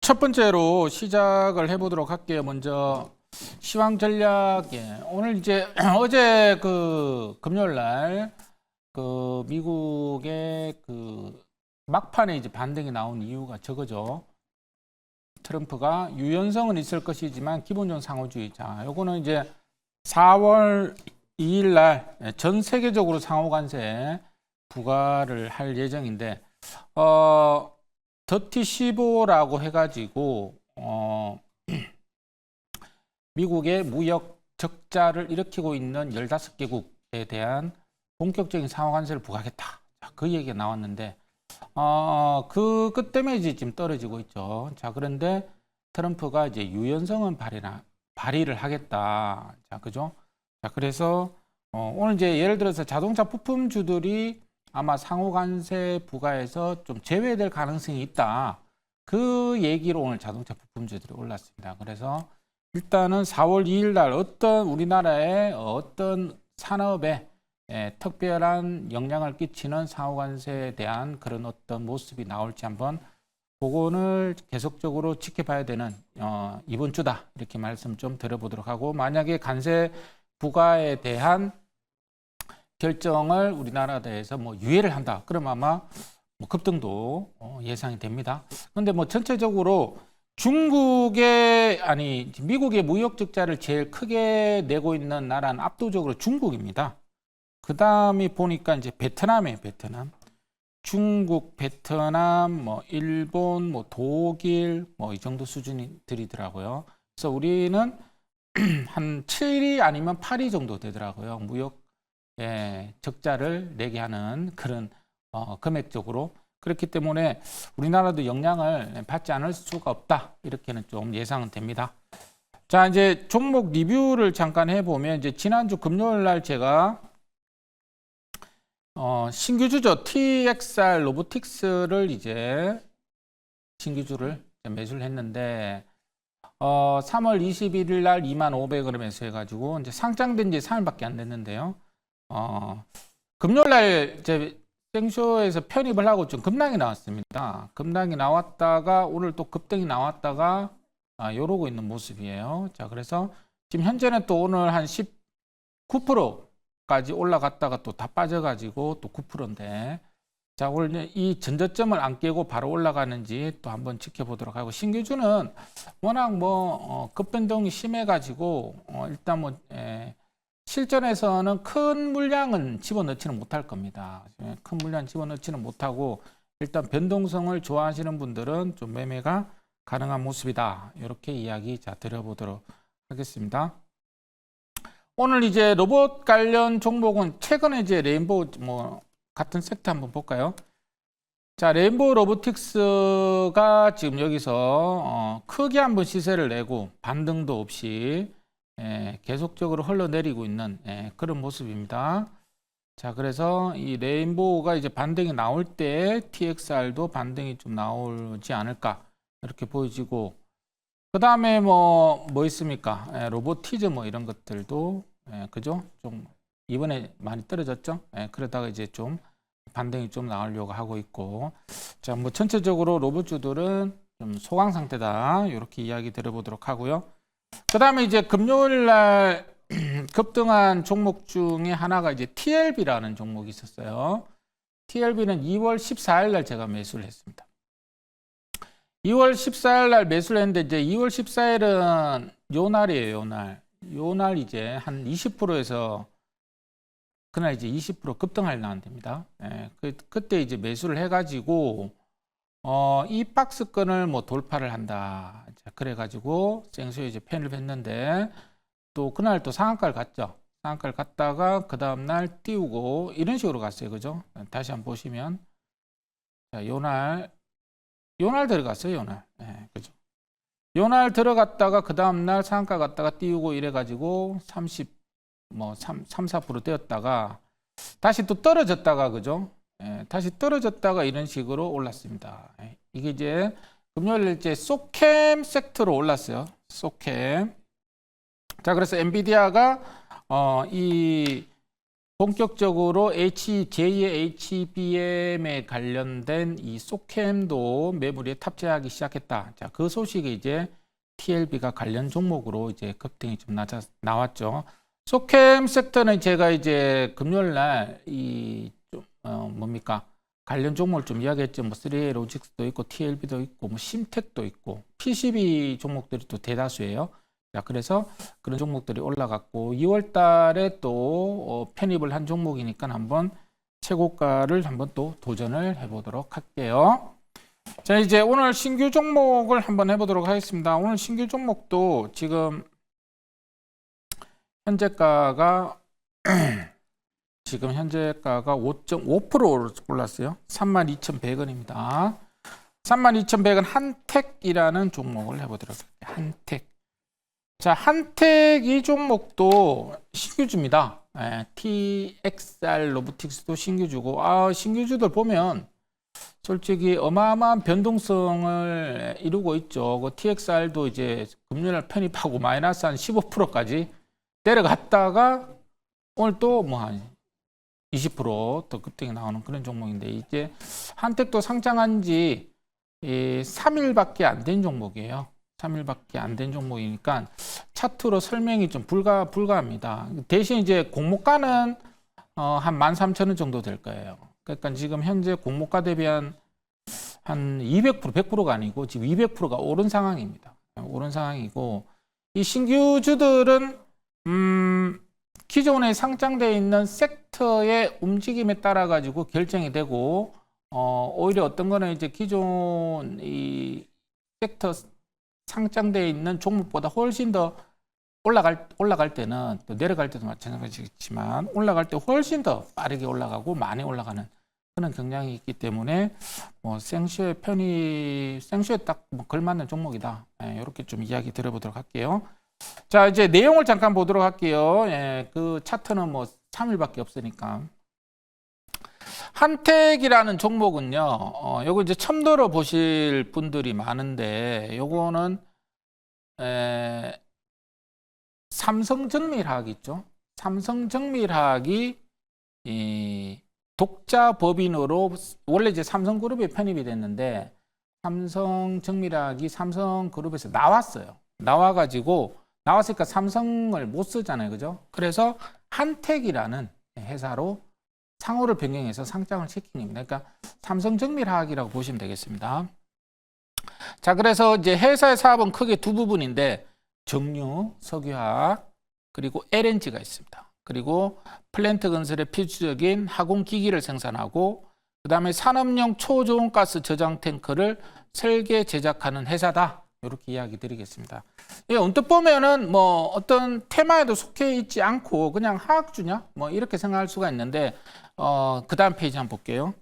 첫 번째로 시작을 해보도록 할게요. 먼저 시황 전략. 오늘 이제 어제 그 금요일 날 그 미국의 그 막판에 이제 반등이 나온 이유가 저거죠. 트럼프가 유연성은 있을 것이지만 기본적인 상호주의. 자, 요거는 이제 4월 2일 날 전 세계적으로 상호 관세 부과를 할 예정인데 더티 15라고 해가지고 미국의 무역 적자를 일으키고 있는 15개국에 대한 본격적인 상호 관세를 부과하겠다. 자, 그 얘기가 나왔는데 그 때문에 이제 지금 떨어지고 있죠. 자, 그런데 트럼프가 이제 유연성은 발휘를 하겠다. 자, 그죠? 자, 그래서 오늘 이제 예를 들어서 자동차 부품주들이 아마 상호 관세 부과에서 좀 제외될 가능성이 있다. 그 얘기로 오늘 자동차 부품주들이 올랐습니다. 그래서 일단은 4월 2일 날 어떤 우리나라의 어떤 산업에 특별한 영향을 끼치는 상호 관세에 대한 그런 어떤 모습이 나올지 한번 그거를 계속적으로 지켜봐야 되는 이번 주다. 이렇게 말씀 좀 드려보도록 하고, 만약에 관세 부과에 대한 결정을 우리나라에서 뭐 유예를 한다. 그럼 아마 뭐 급등도 예상이 됩니다. 그런데 뭐 전체적으로 미국의 무역 적자를 제일 크게 내고 있는 나라는 압도적으로 중국입니다. 그 다음에 보니까 이제 베트남이에요, 베트남. 중국, 베트남, 뭐 일본, 뭐 독일, 뭐 이 정도 수준들이더라고요. 그래서 우리는 한 7위 아니면 8위 정도 되더라고요. 무역 적자를 내게 하는 그런 금액적으로. 그렇기 때문에 우리나라도 영향을 받지 않을 수가 없다. 이렇게는 좀 예상은 됩니다. 자, 이제 종목 리뷰를 잠깐 해보면, 이제 지난주 금요일 날 제가 신규주죠. TXR 로보틱스를 이제 신규주를 매수를 했는데 3월 21일 날 25,500원에 매수해가지고 이제 상장된 지 3일밖에 안 됐는데요. 금요일 날 이제 생쇼에서 편입을 하고 좀 급락이 나왔습니다. 급락이 나왔다가 오늘 또 급등이 나왔다가 이러고 있는 모습이에요. 자, 그래서 지금 현재는 또 오늘 한 19%까지 올라갔다가 또 다 빠져가지고 또 9%인데, 자, 오늘 이 전저점을 안 깨고 바로 올라가는지 또 한번 지켜보도록 하고, 신규주는 워낙 뭐 급변동이 심해가지고 일단 뭐 실전에서는 큰 물량은 집어넣지는 못할 겁니다. 큰 물량 집어넣지는 못하고 일단 변동성을 좋아하시는 분들은 좀 매매가 가능한 모습이다. 이렇게 이야기 드려보도록 하겠습니다. 오늘 이제 로봇 관련 종목은 최근에 이제 레인보우 뭐 같은 섹터 한번 볼까요? 자, 레인보우 로보틱스가 지금 여기서 크게 한번 시세를 내고 반등도 없이 계속적으로 흘러내리고 있는 그런 모습입니다. 자, 그래서 이 레인보우가 이제 반등이 나올 때 TXR도 반등이 좀 나오지 않을까 이렇게 보여지고, 그 다음에 뭐 있습니까? 로보티즈 뭐 이런 것들도 그죠? 좀 이번에 많이 떨어졌죠? 그러다가 이제 좀 반등이 좀 나오려고 하고 있고, 자, 뭐 전체적으로 로봇주들은 좀 소강 상태다. 이렇게 이야기 드려보도록 하고요. 그 다음에 이제 금요일 날 급등한 종목 중에 하나가 이제 TLB라는 종목이 있었어요. TLB는 2월 14일 날 제가 매수를 했습니다. 2월 14일 날 매수를 했는데, 이제 2월 14일은 요 날이에요, 요 날. 요 날 이제 한 20%에서 그날 이제 20% 급등할 날입니다. 그때 이제 매수를 해가지고 이 박스권을 뭐 돌파를 한다. 자, 그래가지고 생수에 이제 편입을 했는데, 또 그날 또 상한가를 갔죠. 상한가를 갔다가 그 다음날 띄우고 이런 식으로 갔어요. 그죠? 다시 한번 보시면, 자, 요날 들어갔어요. 요날. 그죠? 요날 들어갔다가 그 다음날 상한가 갔다가 띄우고 이래가지고 3, 4% 되었다가 다시 또 떨어졌다가, 그죠? 다시 떨어졌다가 이런 식으로 올랐습니다. 이게 이제 금요일 이제 소캠 섹터로 올랐어요. 소캠. 자, 그래서 엔비디아가 이 본격적으로 제2의 HBM에 관련된 이 소캠도 매물에 탑재하기 시작했다. 자, 그 소식이 이제 TLB가 관련 종목으로 이제 급등이 좀 나왔죠. 소캠 섹터는 제가 이제 금요일 날 뭡니까? 관련 종목을 좀 이야기했죠. 뭐 3A 로직스도 있고 TLB도 있고 뭐 심텍도 있고 PCB 종목들이 또 대다수예요. 자, 그래서 그런 종목들이 올라갔고 2월 달에 또 편입을 한 종목이니까 한번 최고가를 한번 또 도전을 해보도록 할게요. 자, 이제 오늘 신규 종목을 한번 해보도록 하겠습니다. 오늘 신규 종목도 지금 현재가가 지금 현재가가 5.5% 올랐어요. 32,100원입니다. 32,100원 한택이라는 종목을 해보도록 할게요. 한택. 자, 한택 이 종목도 신규주입니다. TXR 로보틱스도 신규주고, 신규주들 보면 솔직히 어마어마한 변동성을 이루고 있죠. 그 TXR도 이제 금요일 편입하고 마이너스 한 15%까지 내려갔다가 오늘 또 뭐 한 20% 급등이 나오는 그런 종목인데, 이제 한택도 상장한 지 3일밖에 안 된 종목이에요. 3일밖에 안 된 종목이니까 차트로 설명이 좀 불가합니다. 대신 이제 공모가는 한 13,000원 정도 될 거예요. 그러니까 지금 현재 공모가 대비 한 200%, 100%가 아니고 지금 200%가 오른 상황입니다. 오른 상황이고, 이 신규주들은 기존에 상장되어 있는 섹터의 움직임에 따라 가지고 결정이 되고, 오히려 어떤 거는 이제 기존 이 섹터 상장되어 있는 종목보다 훨씬 더 올라갈 때는, 또 내려갈 때도 마찬가지겠지만 올라갈 때 훨씬 더 빠르게 올라가고 많이 올라가는 그런 경향이 있기 때문에 뭐 생쇼에 딱 뭐 걸맞는 종목이다. 이렇게 좀 이야기 드려보도록 할게요. 자, 이제 내용을 잠깐 보도록 할게요. 그 차트는 뭐 3일밖에 없으니까. 한택이라는 종목은요, 요거 이제 처음 들어보실 분들이 많은데, 요거는 삼성정밀화학 있죠. 삼성정밀화학이 독자 법인으로 원래 이제 삼성그룹에 편입이 됐는데, 삼성정밀화학이 삼성그룹에서 나왔으니까 삼성을 못 쓰잖아요, 그죠? 그래서 한택이라는 회사로 상호를 변경해서 상장을 시킨 겁니다. 그러니까 삼성정밀화학이라고 보시면 되겠습니다. 자, 그래서 이제 회사의 사업은 크게 두 부분인데, 정유, 석유화학, 그리고 LNG가 있습니다. 그리고 플랜트 건설에 필수적인 하공기기를 생산하고, 그 다음에 산업용 초저온가스 저장 탱크를 설계 제작하는 회사다. 이렇게 이야기 드리겠습니다. 언뜻 보면은 뭐 어떤 테마에도 속해 있지 않고 그냥 화학주냐? 뭐 이렇게 생각할 수가 있는데, 그 다음 페이지 한번 볼게요.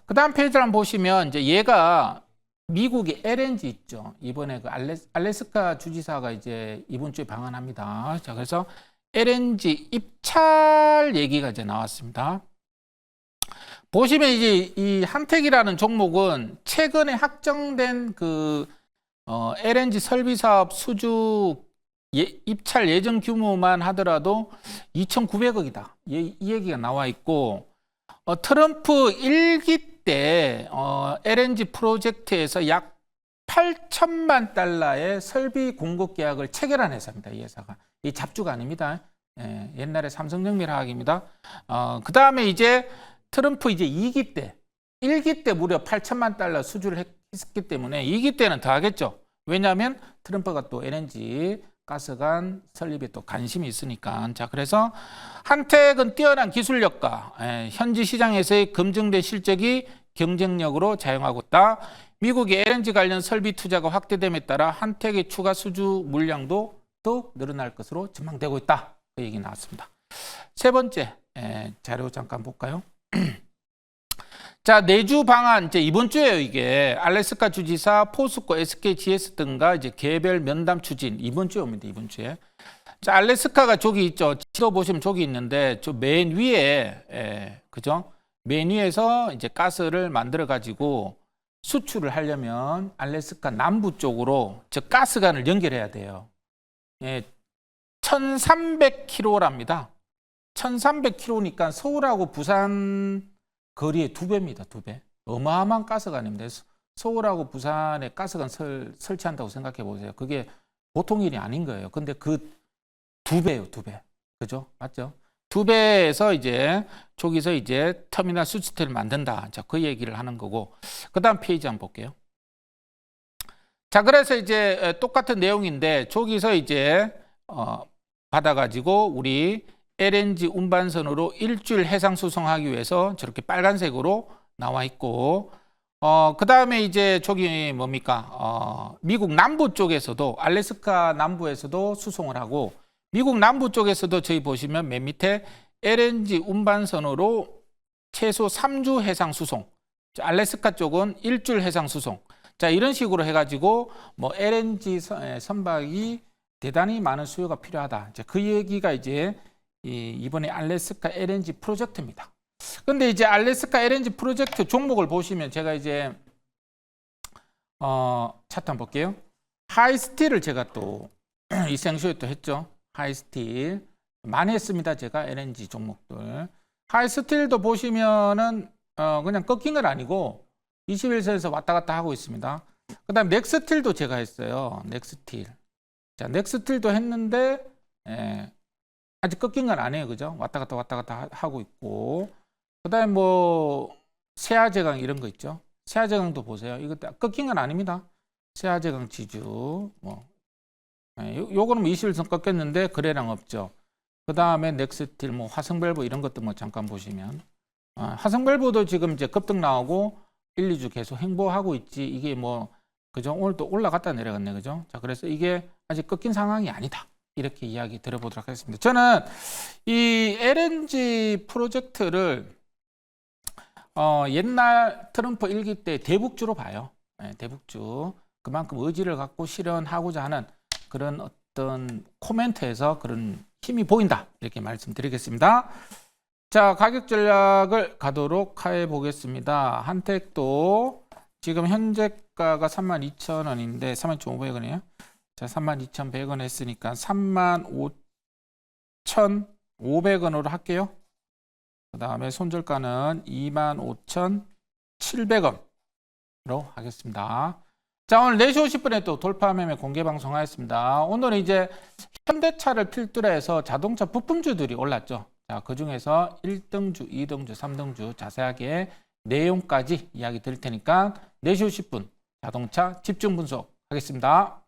그 다음 페이지를 한번 보시면, 이제 얘가 미국의 LNG 있죠. 이번에 그 알래스카 주지사가 이제 이번 주에 방한합니다. 자, 그래서 LNG 입찰 얘기가 이제 나왔습니다. 보시면 이제 이 한택이라는 종목은 최근에 확정된 그 LNG 설비 사업 수주 입찰 예정 규모만 하더라도 2,900억이다. 이 얘기가 나와 있고, 트럼프 1기 때 LNG 프로젝트에서 약 8천만 달러의 설비 공급 계약을 체결한 회사입니다. 이 회사가. 이 잡주가 아닙니다. 옛날에 삼성정밀화학입니다. 그 다음에 이제 트럼프 이제 2기 때, 1기 때 무려 8천만 달러 수주를 했기 때문에 2기 때는 더 하겠죠. 왜냐하면 트럼프가 또 LNG 가스관 설립에 또 관심이 있으니까. 자, 그래서 한택은 뛰어난 기술력과 현지 시장에서의 검증된 실적이 경쟁력으로 작용하고 있다. 미국의 LNG 관련 설비 투자가 확대됨에 따라 한택의 추가 수주 물량도 더 늘어날 것으로 전망되고 있다. 그 얘기 나왔습니다. 세 번째 자료 잠깐 볼까요? 자, 내주 방안, 이제 이번 주에요, 이게. 알래스카 주지사, 포스코, SKGS 등과 이제 개별 면담 추진. 이번 주에 옵니다, 이번 주에. 자, 알래스카가 저기 있죠. 지도 보시면 저기 있는데, 저 맨 위에, 그죠? 맨 위에서 이제 가스를 만들어가지고 수출을 하려면 알래스카 남부 쪽으로 저 가스관을 연결해야 돼요. 1,300km랍니다. 1300km니까 서울하고 부산 거리의 2배입니다. 2배. 어마어마한 가스관입니다. 서울하고 부산에 가스관 설치한다고 생각해 보세요. 그게 보통 일이 아닌 거예요. 근데 그 2배예요, 2배. 그죠? 맞죠? 2배에서 이제 저기서 이제 터미널 수지체를 만든다. 자, 그 얘기를 하는 거고. 그다음 페이지 한번 볼게요. 자, 그래서 이제 똑같은 내용인데 저기서 이제 받아가지고 우리 LNG 운반선으로 일주일 해상 수송하기 위해서 저렇게 빨간색으로 나와 있고, 그 다음에 이제 저기 뭡니까? 미국 남부 쪽에서도, 알래스카 남부에서도 수송을 하고, 미국 남부 쪽에서도 저희 보시면 맨 밑에 LNG 운반선으로 최소 3주 해상 수송, 알래스카 쪽은 일주일 해상 수송. 자, 이런 식으로 해가지고 뭐 LNG 선박이 대단히 많은 수요가 필요하다. 이제 그 얘기가 이제 이번에 알래스카 LNG 프로젝트입니다. 근데 이제 알래스카 LNG 프로젝트 종목을 보시면 제가 이제 차트 한번 볼게요. 하이스틸을 제가 또 이생쇼에 또 했죠. 하이스틸 많이 했습니다. 제가 LNG 종목들. 하이스틸도 보시면은 그냥 꺾인 건 아니고 21선에서 왔다 갔다 하고 있습니다. 그 다음 넥스틸도 제가 했어요. 넥스틸. 자, 넥스틸도 했는데 아직 꺾인 건 아니에요. 그죠? 왔다 갔다 하고 있고. 그 다음에 뭐 세아제강 이런 거 있죠. 세아제강도 보세요. 이거 꺾인 건 아닙니다. 세아제강 지주 요거는 21선 꺾였는데 거래량 없죠. 그 다음에 넥스틸 뭐 화성밸브 이런 것도 뭐 잠깐 보시면 화성밸브도 지금 이제 급등 나오고 1, 2주 계속 행보하고 있지. 이게 뭐 그죠? 오늘 또 올라갔다 내려갔네. 그죠? 자, 그래서 이게 아직 꺾인 상황이 아니다. 이렇게 이야기 드려보도록 하겠습니다. 저는 이 LNG 프로젝트를 옛날 트럼프 1기 때 대북주로 봐요. 네, 대북주. 그만큼 의지를 갖고 실현하고자 하는 그런 어떤 코멘트에서 그런 힘이 보인다. 이렇게 말씀드리겠습니다. 자, 가격 전략을 가도록 해 보겠습니다. 한택도 지금 현재가가 32,000원인데 32,500원이에요. 자, 32,100원 했으니까 35,500원으로 할게요. 그 다음에 손절가는 25,700원으로 하겠습니다. 자, 오늘 4시 50분에 또 돌파 매매 공개 방송하였습니다. 오늘은 이제 현대차를 필두로 해서 자동차 부품주들이 올랐죠. 자, 그 중에서 1등주, 2등주, 3등주 자세하게 내용까지 이야기 드릴 테니까 4시 50분 자동차 집중 분석 하겠습니다.